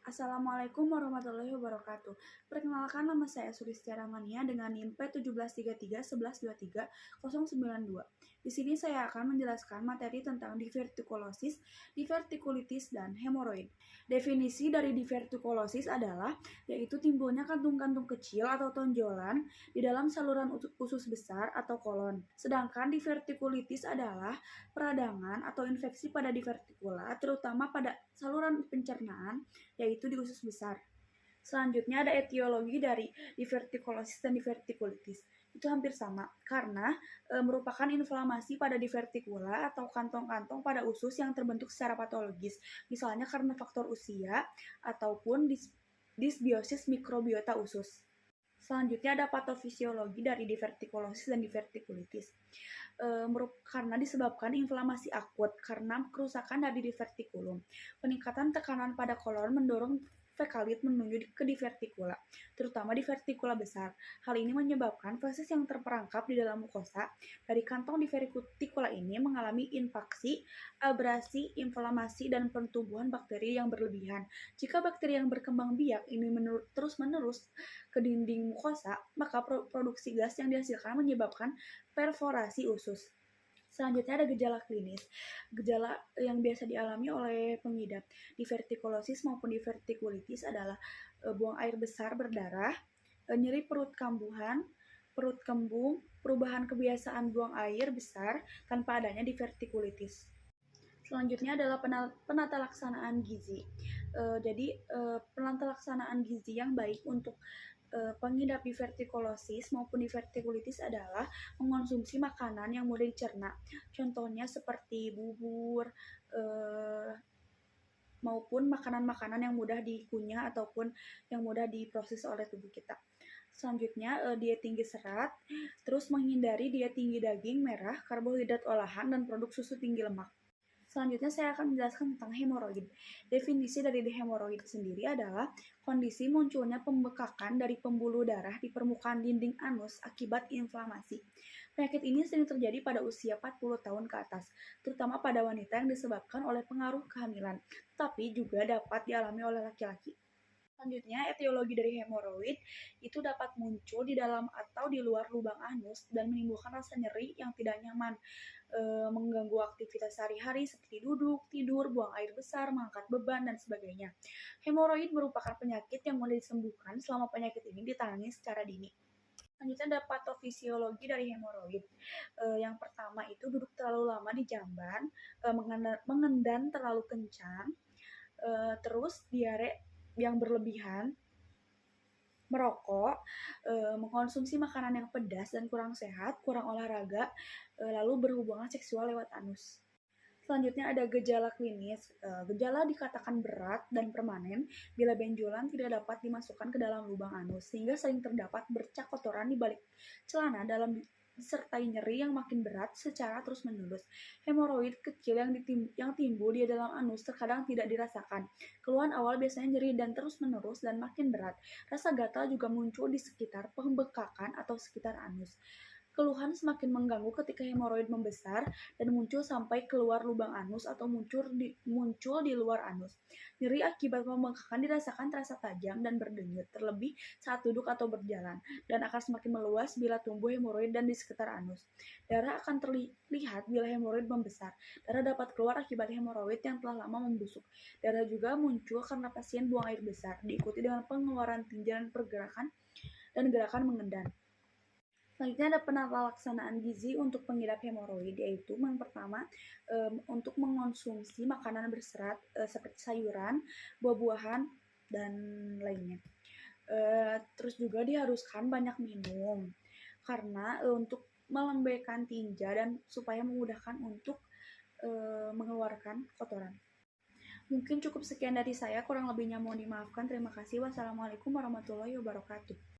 Assalamualaikum warahmatullahi wabarakatuh. Perkenalkan, nama saya Sulistia Ramania dengan NIM P173311230092. Di sini saya akan menjelaskan materi tentang divertikulosis, divertikulitis, dan hemoroid. Definisi dari divertikulosis adalah yaitu timbulnya kantung-kantung kecil atau tonjolan di dalam saluran usus besar atau kolon. Sedangkan divertikulitis adalah peradangan atau infeksi pada divertikula, terutama pada saluran pencernaan, yaitu di usus besar. Selanjutnya ada etiologi dari divertikulosis dan divertikulitis. Itu hampir sama karena merupakan inflamasi pada divertikula atau kantong-kantong pada usus yang terbentuk secara patologis. Misalnya karena faktor usia ataupun disbiosis mikrobiota usus. Selanjutnya ada patofisiologi dari divertikulosis dan divertikulitis. Karena disebabkan inflamasi akut karena kerusakan dari divertikulum. Peningkatan tekanan pada kolon mendorong fekalit menuju ke divertikula, terutama divertikula besar. Hal ini menyebabkan feses yang terperangkap di dalam mukosa dari kantong divertikula ini mengalami infaksi, abrasi, inflamasi, dan pertumbuhan bakteri yang berlebihan. Jika bakteri yang berkembang biak ini terus-menerus ke dinding mukosa, maka produksi gas yang dihasilkan menyebabkan perforasi usus. Selanjutnya ada gejala klinis. Gejala yang biasa dialami oleh pengidap divertikulosis maupun divertikulitis adalah buang air besar berdarah, nyeri perut kambuhan, perut kembung, perubahan kebiasaan buang air besar tanpa adanya divertikulitis. Selanjutnya adalah penata laksanaan gizi. Jadi penata laksanaan gizi yang baik untuk pengidap divertikulosis maupun divertikulitis adalah mengonsumsi makanan yang mudah dicerna. Contohnya seperti bubur, maupun makanan-makanan yang mudah dikunyah ataupun yang mudah diproses oleh tubuh kita. Selanjutnya, diet tinggi serat, terus menghindari diet tinggi daging merah, karbohidrat olahan, dan produk susu tinggi lemak. Selanjutnya saya akan menjelaskan tentang hemoroid. Definisi dari hemoroid sendiri adalah kondisi munculnya pembekakan dari pembuluh darah di permukaan dinding anus akibat inflamasi. Penyakit ini sering terjadi pada usia 40 tahun ke atas, terutama pada wanita yang disebabkan oleh pengaruh kehamilan, tapi juga dapat dialami oleh laki-laki. Selanjutnya, etiologi dari hemoroid itu dapat muncul di dalam atau di luar lubang anus dan menimbulkan rasa nyeri yang tidak nyaman, mengganggu aktivitas sehari-hari seperti duduk, tidur, buang air besar, mengangkat beban, dan sebagainya. Hemoroid merupakan penyakit yang mudah disembuhkan selama penyakit ini ditangani secara dini. Selanjutnya ada patofisiologi dari hemoroid. Yang pertama itu duduk terlalu lama di jamban, mengendan terlalu kencang, terus diare yang berlebihan, merokok, mengkonsumsi makanan yang pedas dan kurang sehat, kurang olahraga, lalu berhubungan seksual lewat anus. Selanjutnya ada gejala klinis. Gejala dikatakan berat dan permanen bila benjolan tidak dapat dimasukkan ke dalam lubang anus, sehingga sering terdapat bercak kotoran di balik celana disertai nyeri yang makin berat secara terus-menerus. Hemoroid kecil yang timbul di dalam anus terkadang tidak dirasakan. Keluhan awal biasanya nyeri dan terus-menerus dan makin berat. Rasa gatal juga muncul di sekitar pembekakan atau sekitar anus. Keluhan semakin mengganggu ketika hemoroid membesar dan muncul sampai keluar lubang anus atau muncul di luar anus. Nyeri akibat pembengkakan dirasakan terasa tajam dan berdenyut, terlebih saat duduk atau berjalan, dan akan semakin meluas bila tumbuh hemoroid dan di sekitar anus. Darah akan terlihat bila hemoroid membesar. Darah dapat keluar akibat hemoroid yang telah lama membusuk. Darah juga muncul karena pasien buang air besar, diikuti dengan pengeluaran tinja dan gerakan mengendan. Selanjutnya ada penata laksanaan gizi untuk pengidap hemoroid, yaitu yang pertama untuk mengonsumsi makanan berserat seperti sayuran, buah-buahan, dan lainnya. Terus juga diharuskan banyak minum karena untuk melembekkan tinja dan supaya memudahkan untuk mengeluarkan kotoran. Mungkin cukup sekian dari saya, kurang lebihnya mohon dimaafkan. Terima kasih. Wassalamualaikum warahmatullahi wabarakatuh.